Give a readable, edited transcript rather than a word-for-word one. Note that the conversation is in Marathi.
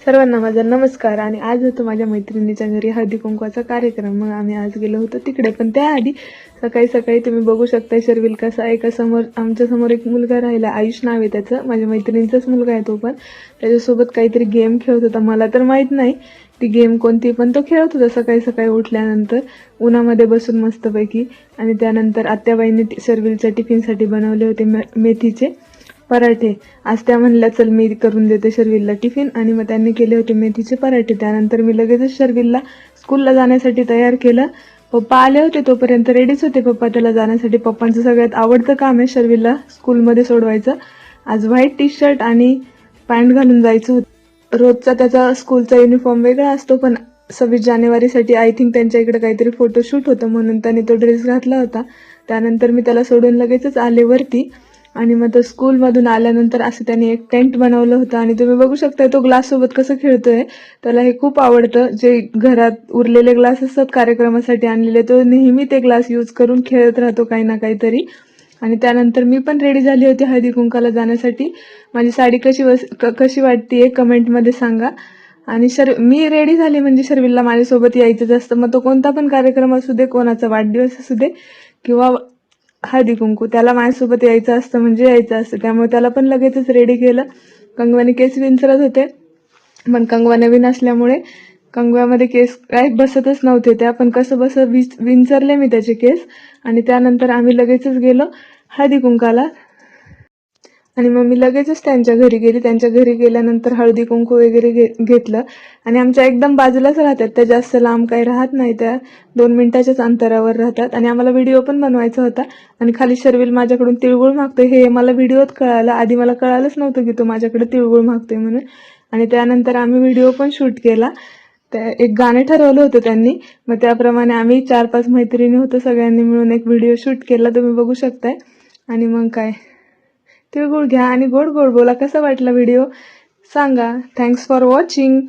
सर्वांना माझा नमस्कार. आणि आज होतो माझ्या मैत्रिणीच्या घरी हळदी कुंकवाचा कार्यक्रम. मग आम्ही आज गेलो होतो तिकडे. पण त्याआधी सकाळी सकाळी तुम्ही बघू शकता शर्विल कसा एका समोर आमच्या समोर एक मुलगा राहिला, आयुष नाव आहे त्याचं, माझ्या मैत्रिणीचाच मुलगा आहे तो. पण त्याच्यासोबत काहीतरी गेम खेळत होता, मला तर माहीत नाही ती गेम कोणती, पण तो खेळत होता सकाळी सकाळी उठल्यानंतर उन्हामध्ये बसून मस्तपैकी. आणि त्यानंतर आत्याबाईंनी शर्विलच्या टिफिनसाठी बनवले होते मेथीचे पराठे. आज त्या म्हणल्या चल मी करून देते शर्विलला टिफिन, आणि मग त्यांनी केले होते मेथीचे पराठे. त्यानंतर मी लगेचच शर्विलला स्कूलला जाण्यासाठी तयार केलं. पप्पा आले होते, तोपर्यंत रेडीच होते पप्पा त्याला जाण्यासाठी. पप्पांचं सगळ्यात आवडतं काम आहे शर्विलला स्कूलमध्ये सोडवायचं. आज व्हाईट टी शर्ट आणि पॅन्ट घालून जायचं होतं. रोजचा त्याचा स्कूलचा युनिफॉर्म वेगळा असतो, पण 26 जानेवारीसाठी आय थिंक त्यांच्या इकडे काहीतरी फोटोशूट होतं म्हणून त्याने तो ड्रेस घातला होता. त्यानंतर मी त्याला सोडून लगेचच आले वरती. आणि मग तो स्कूलमधून आल्यानंतर असं त्याने एक टेंट बनवलं होतं, आणि तुम्ही बघू शकता तो ग्लाससोबत कसं खेळतोय. त्याला हे खूप आवडतं. जे घरात उरलेले ग्लास असतात कार्यक्रमासाठी आणलेले, तो नेहमी ते ग्लास यूज करून खेळत राहतो काही ना काहीतरी. आणि त्यानंतर मी पण रेडी झाली होती हळदी कुंकाला जाण्यासाठी. माझी साडी कशी वाटते कमेंटमध्ये सांगा. आणि मी रेडी झाली म्हणजे शर्विलला माझ्यासोबत यायचंच असतं. मग तो कोणता पण कार्यक्रम असू दे, कोणाचा वाढदिवस असू दे किंवा हळदी कुंकू, त्याला माझ्यासोबत यायचं असतं म्हणजे यायचं असतं. त्यामुळे त्याला पण लगेचच रेडी केलं. कंगवाने केस विंचरत होते, पण कंगवा नवीन असल्यामुळे कंगव्यामध्ये केस काय बसतच नव्हते त्या, पण कसं विंचरले मी त्याचे केस. आणि त्यानंतर आम्ही लगेचच गेलो हळदी कुंकाला. आणि मग मी लगेचच त्यांच्या घरी गेली. त्यांच्या घरी गेल्यानंतर हळदी कुंकू वगैरे घेतलं. आणि आमच्या एकदम बाजूलाच राहतात त्या, जास्त लांब काही राहत नाही, त्या 2 मिनिटाच्याच अंतरावर राहतात. आणि आम्हाला व्हिडिओ पण बनवायचा होता. आणि खाली शर्विल माझ्याकडून तिळगुळ मागतोय, हे मला व्हिडिओत कळालं. आधी मला कळालंच नव्हतं की तो माझ्याकडे तिळगुळ मागतोय म्हणून. आणि त्यानंतर आम्ही व्हिडिओ पण शूट केला. एक गाणं ठरवलं होतं त्यांनी, मग त्याप्रमाणे आम्ही 4-5 मैत्रिणी होतो, सगळ्यांनी मिळून एक व्हिडिओ शूट केला, तुम्ही बघू शकताय. आणि मग काय, तिळगुळ घ्या आणि गोड गोड बोला. कसा वाटला व्हिडिओ सांगा. Thanks for watching.